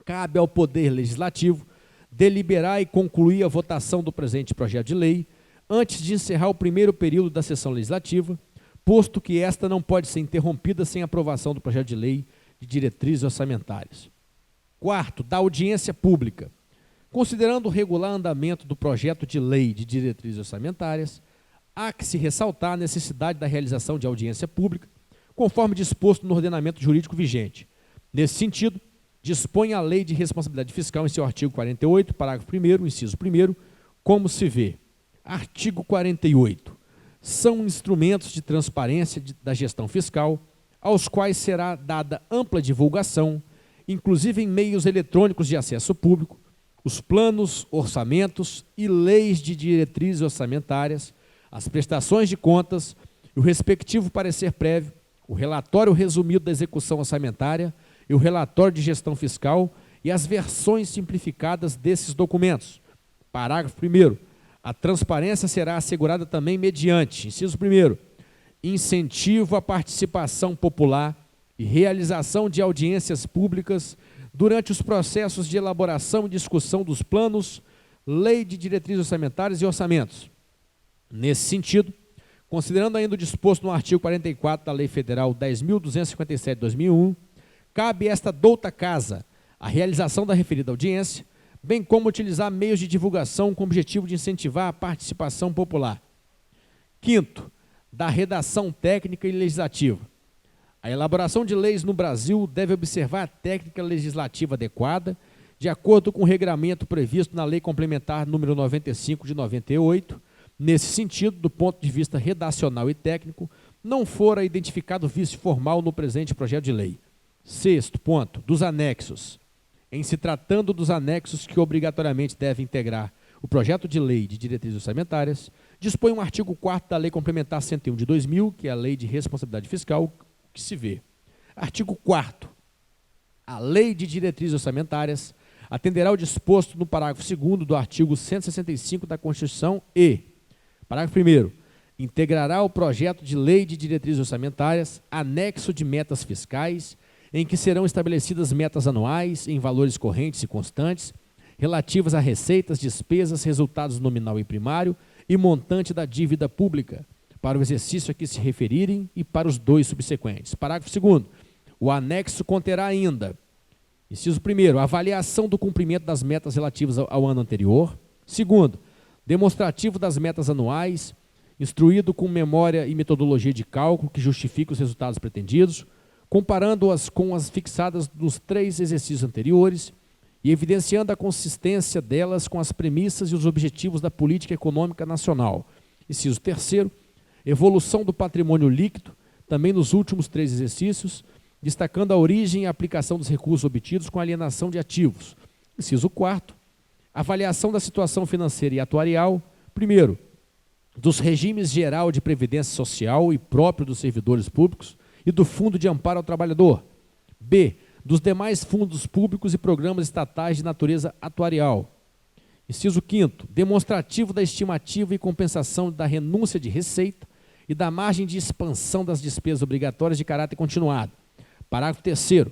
cabe ao Poder Legislativo deliberar e concluir a votação do presente projeto de lei antes de encerrar o primeiro período da sessão legislativa, posto que esta não pode ser interrompida sem aprovação do projeto de lei de diretrizes orçamentárias. Quarto, da audiência pública. Considerando o regular andamento do projeto de lei de diretrizes orçamentárias, há que se ressaltar a necessidade da realização de audiência pública, conforme disposto no ordenamento jurídico vigente. Nesse sentido, dispõe a Lei de Responsabilidade Fiscal em seu artigo 48, parágrafo 1º, inciso 1º, como se vê. Artigo 48. São instrumentos de transparência da gestão fiscal, aos quais será dada ampla divulgação, inclusive em meios eletrônicos de acesso público, os planos, orçamentos e leis de diretrizes orçamentárias, as prestações de contas, o respectivo parecer prévio, o relatório resumido da execução orçamentária e o relatório de gestão fiscal e as versões simplificadas desses documentos. Parágrafo 1º. A transparência será assegurada também mediante, inciso 1º, incentivo à participação popular e realização de audiências públicas durante os processos de elaboração e discussão dos planos, lei de diretrizes orçamentárias e orçamentos. Nesse sentido, considerando ainda o disposto no artigo 44 da Lei Federal 10.257 de 2001, cabe esta douta casa a realização da referida audiência, bem como utilizar meios de divulgação com o objetivo de incentivar a participação popular. Quinto, da redação técnica e legislativa. A elaboração de leis no Brasil deve observar a técnica legislativa adequada, de acordo com o regramento previsto na Lei Complementar número 95 de 98. Nesse sentido, do ponto de vista redacional e técnico, não fora identificado vício formal no presente projeto de lei. Sexto ponto, dos anexos. Em se tratando dos anexos que obrigatoriamente devem integrar o projeto de lei de diretrizes orçamentárias, dispõe um artigo 4º da Lei Complementar 101 de 2000, que é a Lei de Responsabilidade Fiscal, que se vê. Artigo 4º. A Lei de Diretrizes Orçamentárias atenderá ao disposto no parágrafo 2º do artigo 165 da Constituição e, parágrafo 1º, integrará o projeto de lei de diretrizes orçamentárias anexo de metas fiscais, em que serão estabelecidas metas anuais em valores correntes e constantes, relativas a receitas, despesas, resultados nominal e primário e montante da dívida pública, para o exercício a que se referirem e para os dois subsequentes. Parágrafo 2º. O anexo conterá ainda, inciso 1º, a avaliação do cumprimento das metas relativas ao ano anterior. 2º, demonstrativo das metas anuais, instruído com memória e metodologia de cálculo que justifique os resultados pretendidos, comparando-as com as fixadas nos 3 exercícios anteriores e evidenciando a consistência delas com as premissas e os objetivos da política econômica nacional. Inciso 3º, evolução do patrimônio líquido, também nos últimos 3 exercícios, destacando a origem e a aplicação dos recursos obtidos com alienação de ativos. Inciso 4º, avaliação da situação financeira e atuarial, primeiro, dos regimes geral de previdência social e próprio dos servidores públicos e do Fundo de Amparo ao Trabalhador. B, dos demais fundos públicos e programas estatais de natureza atuarial. Inciso 5º, demonstrativo da estimativa e compensação da renúncia de receita e da margem de expansão das despesas obrigatórias de caráter continuado. Parágrafo 3º,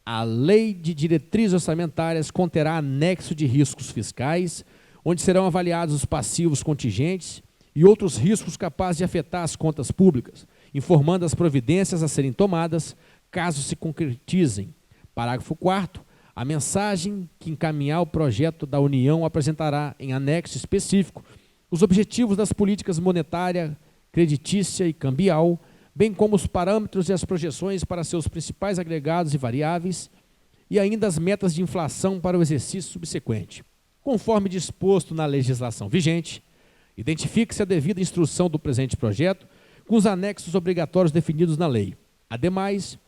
a Lei de Diretrizes Orçamentárias conterá anexo de riscos fiscais, onde serão avaliados os passivos contingentes e outros riscos capazes de afetar as contas públicas, informando as providências a serem tomadas caso se concretizem. Parágrafo 4º. A mensagem que encaminhar o projeto da União apresentará, em anexo específico, os objetivos das políticas monetária, creditícia e cambial, bem como os parâmetros e as projeções para seus principais agregados e variáveis, e ainda as metas de inflação para o exercício subsequente. Conforme disposto na legislação vigente, identifique-se a devida instrução do presente projeto com os anexos obrigatórios definidos na lei. Ademais,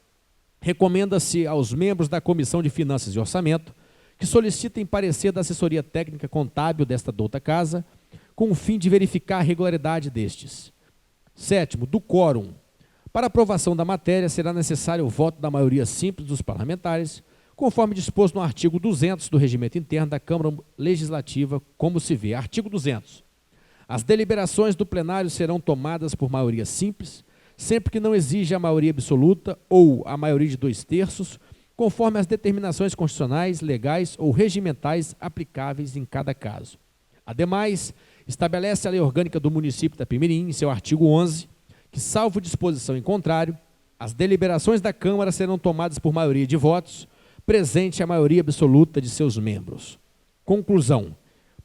recomenda-se aos membros da Comissão de Finanças e Orçamento que solicitem parecer da assessoria técnica contábil desta douta casa, com o fim de verificar a regularidade destes. 7º, do quórum. Para aprovação da matéria, será necessário o voto da maioria simples dos parlamentares, conforme disposto no artigo 200 do Regimento Interno da Câmara Legislativa, como se vê. Artigo 200. As deliberações do plenário serão tomadas por maioria simples, sempre que não exija a maioria absoluta ou a maioria de 2/3, conforme as determinações constitucionais, legais ou regimentais aplicáveis em cada caso. Ademais, estabelece a Lei Orgânica do Município de Itapemirim, em seu artigo 11, que, salvo disposição em contrário, as deliberações da Câmara serão tomadas por maioria de votos, presente a maioria absoluta de seus membros. Conclusão.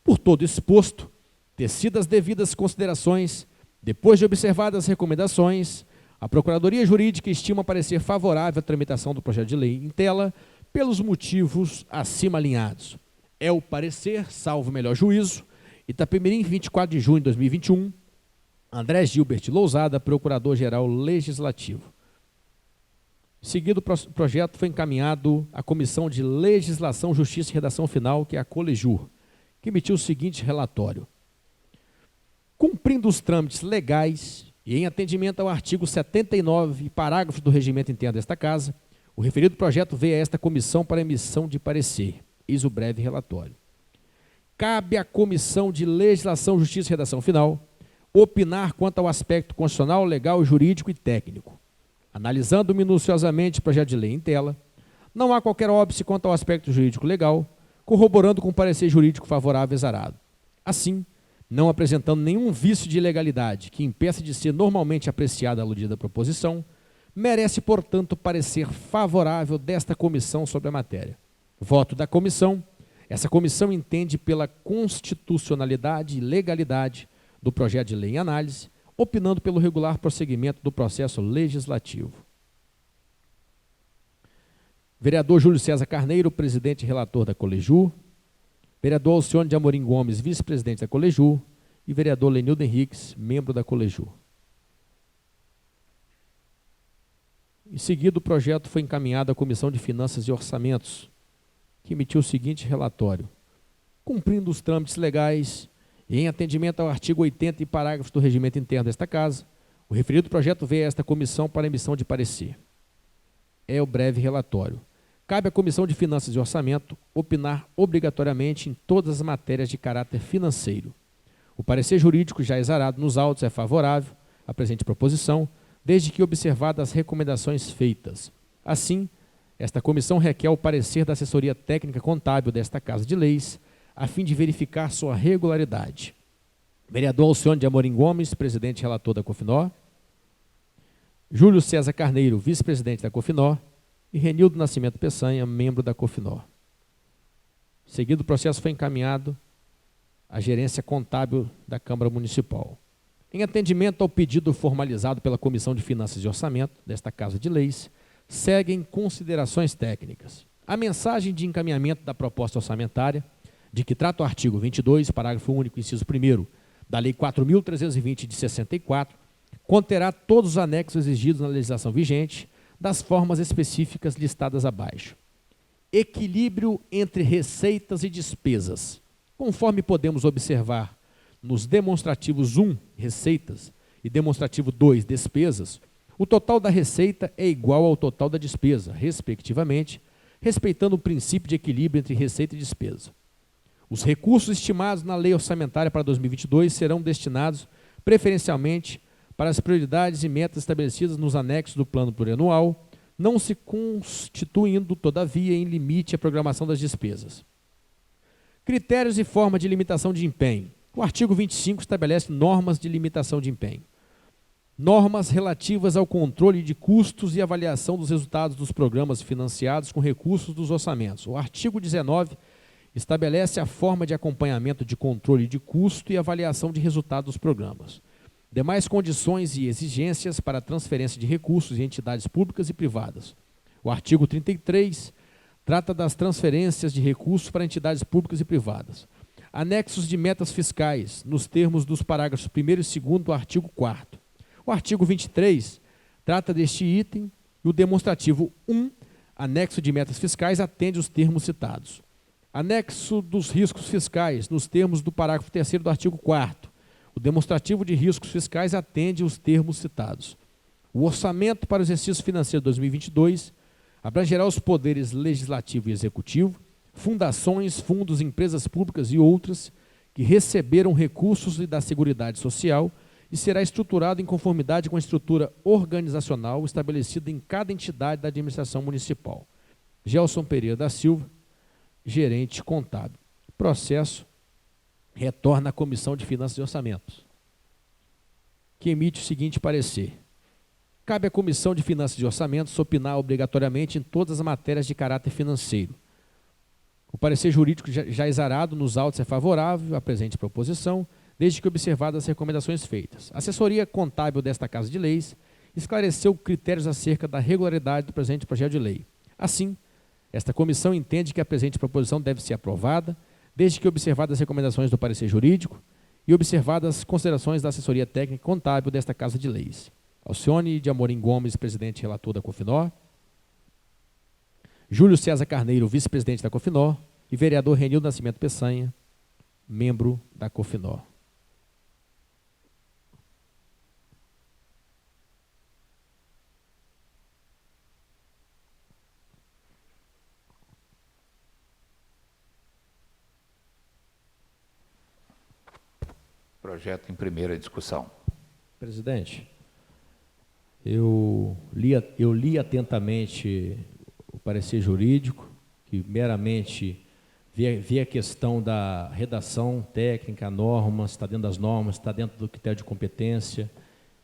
Por todo exposto, tecidas as devidas considerações, depois de observadas as recomendações, a Procuradoria Jurídica estima parecer favorável à tramitação do projeto de lei em tela pelos motivos acima alinhados. É o parecer, salvo melhor juízo, Itapemirim, 24 de junho de 2021, André Gilbert Lousada, Procurador-Geral Legislativo. Seguido, o projeto foi encaminhado à Comissão de Legislação, Justiça e Redação Final, que é a Colejur, que emitiu o seguinte relatório. Cumprindo os trâmites legais e em atendimento ao artigo 79, parágrafo do Regimento Interno desta Casa, o referido projeto veio a esta comissão para emissão de parecer. Eis o breve relatório. Cabe à Comissão de Legislação, Justiça e Redação Final opinar quanto ao aspecto constitucional, legal, jurídico e técnico. Analisando minuciosamente o projeto de lei em tela, não há qualquer óbice quanto ao aspecto jurídico legal, corroborando com o parecer jurídico favorável exarado. Assim, não apresentando nenhum vício de ilegalidade que impeça de ser normalmente apreciada a aludida proposição, merece, portanto, parecer favorável desta comissão sobre a matéria. Voto da comissão. Essa comissão entende pela constitucionalidade e legalidade do projeto de lei em análise, opinando pelo regular prosseguimento do processo legislativo. Vereador Júlio César Carneiro, presidente e relator da Colejur. Vereador Alcione de Amorim Gomes, vice-presidente da Colejur. E vereador Lenildo Henriques, membro da Colejur. Em seguida, o projeto foi encaminhado à Comissão de Finanças e Orçamentos, que emitiu o seguinte relatório. Cumprindo os trâmites legais e em atendimento ao artigo 80 e parágrafos do Regimento Interno desta Casa, o referido projeto veio a esta comissão para emissão de parecer. É o breve relatório. Cabe à Comissão de Finanças e Orçamento opinar obrigatoriamente em todas as matérias de caráter financeiro. O parecer jurídico já exarado nos autos é favorável à presente proposição, desde que observadas as recomendações feitas. Assim, esta comissão requer o parecer da assessoria técnica contábil desta Casa de Leis, a fim de verificar sua regularidade. Vereador Alcione de Amorim Gomes, presidente e relator da Cofinó. Júlio César Carneiro, vice-presidente da Cofinó. E Renildo Nascimento Peçanha, membro da Cofinó. Seguido, o processo foi encaminhado à gerência contábil da Câmara Municipal. Em atendimento ao pedido formalizado pela Comissão de Finanças e Orçamento desta Casa de Leis, seguem considerações técnicas. A mensagem de encaminhamento da proposta orçamentária, de que trata o artigo 22, parágrafo único, inciso 1º, da Lei 4.320 de 64, conterá todos os anexos exigidos na legislação vigente, das formas específicas listadas abaixo. Equilíbrio entre receitas e despesas. Conforme podemos observar nos demonstrativos 1, receitas, e demonstrativo 2, despesas, o total da receita é igual ao total da despesa, respectivamente, respeitando o princípio de equilíbrio entre receita e despesa. Os recursos estimados na Lei Orçamentária para 2022 serão destinados preferencialmente para as prioridades e metas estabelecidas nos anexos do Plano Plurianual, não se constituindo, todavia, em limite à programação das despesas. Critérios e forma de limitação de empenho. O artigo 25 estabelece normas de limitação de empenho. Normas relativas ao controle de custos e avaliação dos resultados dos programas financiados com recursos dos orçamentos. O artigo 19 estabelece a forma de acompanhamento de controle de custo e avaliação de resultados dos programas. Demais condições e exigências para a transferência de recursos em entidades públicas e privadas. O artigo 33 trata das transferências de recursos para entidades públicas e privadas. Anexos de metas fiscais, nos termos dos parágrafos 1º e 2º do artigo 4º. O artigo 23 trata deste item e o demonstrativo 1, anexo de metas fiscais, atende os termos citados. Anexo dos riscos fiscais, nos termos do parágrafo 3º do artigo 4º. O demonstrativo de riscos fiscais atende os termos citados. O orçamento para o exercício financeiro 2022 abrangerá os poderes legislativo e executivo, fundações, fundos, empresas públicas e outras que receberam recursos da Seguridade Social e será estruturado em conformidade com a estrutura organizacional estabelecida em cada entidade da administração municipal. Gelson Pereira da Silva, gerente contábil. Processo retorna à Comissão de Finanças e Orçamentos, que emite o seguinte parecer. Cabe à Comissão de Finanças e Orçamentos opinar obrigatoriamente em todas as matérias de caráter financeiro. O parecer jurídico já exarado nos autos é favorável à presente proposição, desde que observadas as recomendações feitas. A assessoria contábil desta Casa de Leis esclareceu critérios acerca da regularidade do presente projeto de lei. Assim, esta comissão entende que a presente proposição deve ser aprovada, desde que observadas as recomendações do parecer jurídico e observadas as considerações da assessoria técnica e contábil desta Casa de Leis. Alcione de Amorim Gomes, presidente e relator da Cofinor, Júlio César Carneiro, vice-presidente da Cofinor, e vereador Renildo Nascimento Peçanha, membro da Cofinor. Projeto em primeira discussão. Presidente, eu li atentamente o parecer jurídico, que meramente vê a questão da redação técnica, normas, está dentro das normas, está dentro do critério de competência,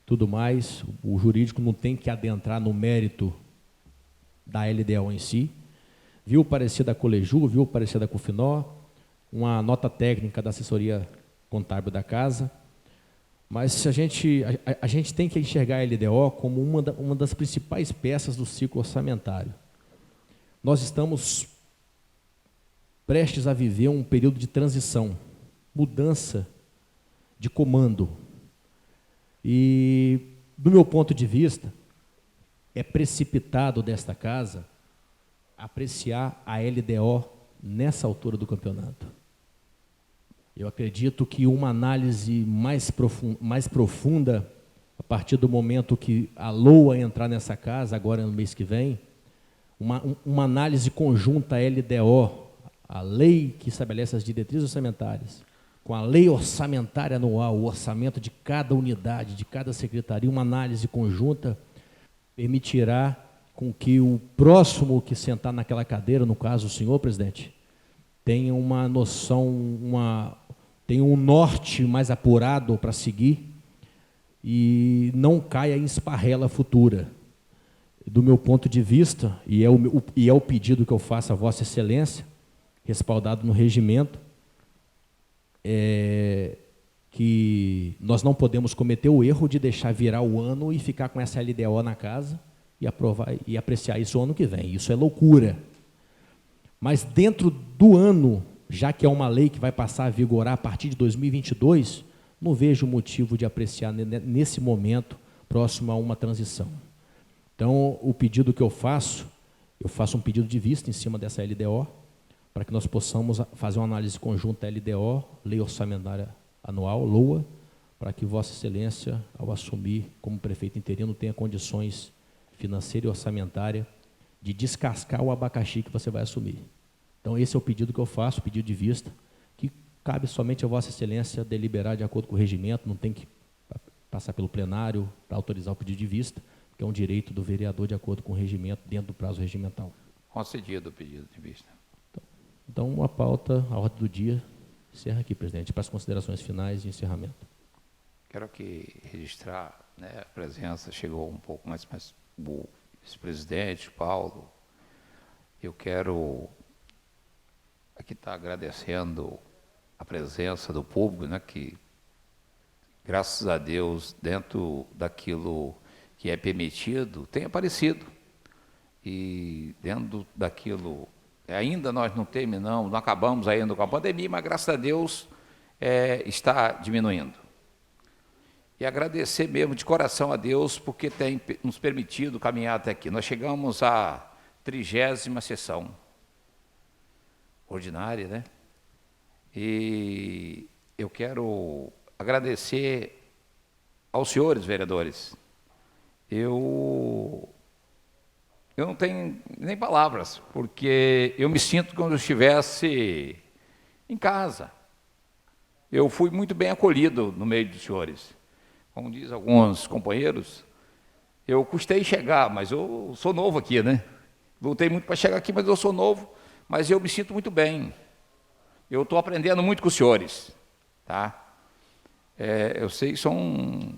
tudo mais. O jurídico não tem que adentrar no mérito da LDO em si. Viu o parecer da Coleju, viu o parecer da Cofinor, uma nota técnica da assessoria contábil da casa, mas a gente tem que enxergar a LDO como uma das principais peças do ciclo orçamentário. Nós estamos prestes a viver um período de transição, mudança de comando. E, do meu ponto de vista, é precipitado desta casa apreciar a LDO nessa altura do campeonato. Eu acredito que uma análise mais profunda, a partir do momento que a LOA entrar nessa casa, agora no mês que vem, uma análise conjunta LDO, a lei que estabelece as diretrizes orçamentárias, com a lei orçamentária anual, o orçamento de cada unidade, de cada secretaria, uma análise conjunta permitirá com que o próximo que sentar naquela cadeira, no caso o senhor, presidente, tenha uma noção, tenha um norte mais apurado para seguir e não caia em esparrela futura. Do meu ponto de vista, e é o pedido que eu faço a Vossa Excelência, respaldado no regimento, que nós não podemos cometer o erro de deixar virar o ano e ficar com essa LDO na casa e aprovar e apreciar isso o ano que vem. Isso é loucura. Mas dentro do ano, já que é uma lei que vai passar a vigorar a partir de 2022, não vejo motivo de apreciar nesse momento próximo a uma transição. Então, o pedido que eu faço um pedido de vista em cima dessa LDO, para que nós possamos fazer uma análise conjunta LDO, Lei Orçamentária Anual, LOA, para que Vossa Excelência, ao assumir como prefeito interino, tenha condições financeiras e orçamentárias de descascar o abacaxi que você vai assumir. Então, esse é o pedido que eu faço, pedido de vista, que cabe somente a Vossa Excelência deliberar de acordo com o regimento, não tem que passar pelo plenário para autorizar o pedido de vista, que é um direito do vereador de acordo com o regimento, dentro do prazo regimental. Concedido o pedido de vista. Então, a pauta, a ordem do dia, Encerra aqui, presidente, para as considerações finais de encerramento. Quero aqui registrar, né, a presença, chegou um pouco mais o vice-presidente, Paulo. Eu quero aqui estar agradecendo a presença do público, né, que, graças a Deus, dentro daquilo que é permitido, tem aparecido. E dentro daquilo, ainda nós não terminamos, não acabamos ainda com a pandemia, mas, graças a Deus, está diminuindo. E agradecer mesmo de coração a Deus, porque tem nos permitido caminhar até aqui. Nós chegamos à 30ª sessão ordinária, né? E eu quero agradecer aos senhores vereadores. Eu não tenho nem palavras, porque eu me sinto como se eu estivesse em casa. Eu fui muito bem acolhido no meio dos senhores. Como diz alguns companheiros, eu custei chegar, mas eu sou novo aqui, né? Lutei muito para chegar aqui, mas eu sou novo, mas eu me sinto muito bem. Eu estou aprendendo muito com os senhores, tá? Eu sei que são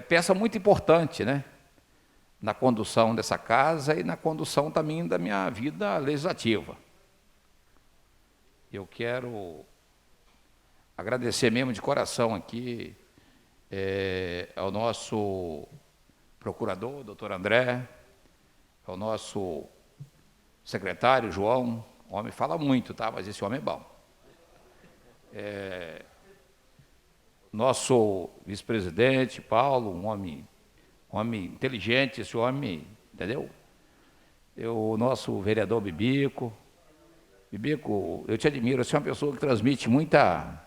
peça muito importante, né? Na condução dessa casa e na condução também da minha vida legislativa. Eu quero agradecer mesmo de coração aqui ao nosso procurador, doutor André, ao nosso secretário, João. O homem fala muito, tá? Mas esse homem é bom. Nosso vice-presidente, Paulo, um homem inteligente, esse homem, entendeu? O nosso vereador Bibico. Bibico, eu te admiro, você é uma pessoa que transmite muita...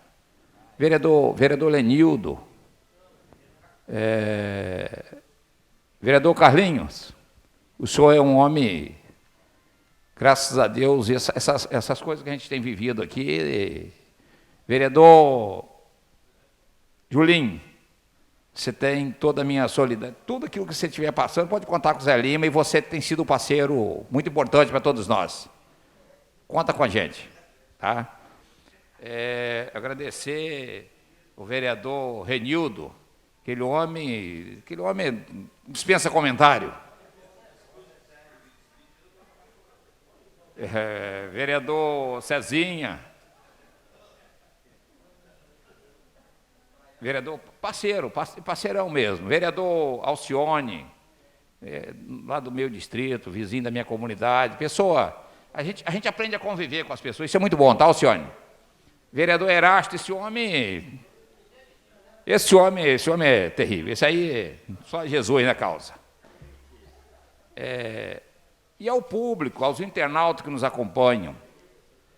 Vereador Lenildo, vereador Carlinhos, o senhor é um homem, graças a Deus, essas coisas que a gente tem vivido aqui. Vereador Julinho, você tem toda a minha solidariedade, tudo aquilo que você estiver passando, pode contar com o Zé Lima, e você tem sido um parceiro muito importante para todos nós. Conta com a gente, tá? Agradecer o vereador Renildo, aquele homem dispensa comentário. Vereador Cezinha, vereador parceirão mesmo, vereador Alcione, lá do meu distrito, vizinho da minha comunidade, pessoa, a gente aprende a conviver com as pessoas, isso é muito bom, tá, Alcione? Vereador Erasto, esse homem é terrível, esse aí só Jesus na causa. E ao público, aos internautas que nos acompanham,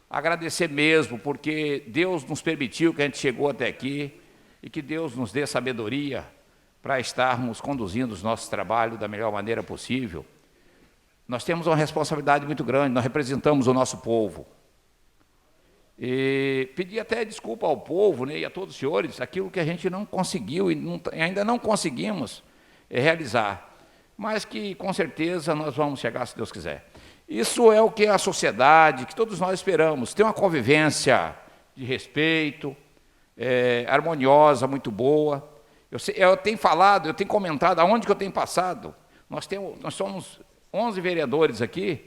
agradecer mesmo, porque Deus nos permitiu que a gente chegou até aqui e que Deus nos dê sabedoria para estarmos conduzindo os nossos trabalhos da melhor maneira possível. Nós temos uma responsabilidade muito grande, nós representamos o nosso povo. E pedir até desculpa ao povo, né, e a todos os senhores, aquilo que a gente não conseguiu e ainda não conseguimos realizar, mas que com certeza nós vamos chegar se Deus quiser. Isso é o que a sociedade, que todos nós esperamos, ter uma convivência de respeito, harmoniosa, muito boa. Eu tenho falado, eu tenho comentado, aonde que eu tenho passado, nós somos 11 vereadores aqui,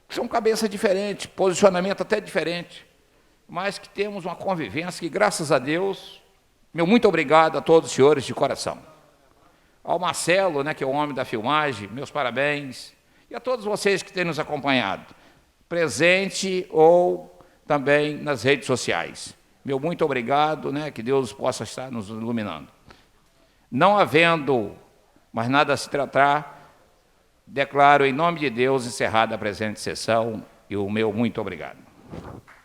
que são cabeça diferente, posicionamento até diferente, mas que temos uma convivência que, graças a Deus, meu muito obrigado a todos os senhores de coração. Ao Marcelo, né, que é o homem da filmagem, meus parabéns, e a todos vocês que têm nos acompanhado, presente ou também nas redes sociais. Meu muito obrigado, né, que Deus possa estar nos iluminando. Não havendo mais nada a se tratar, declaro em nome de Deus encerrada a presente sessão e o meu muito obrigado.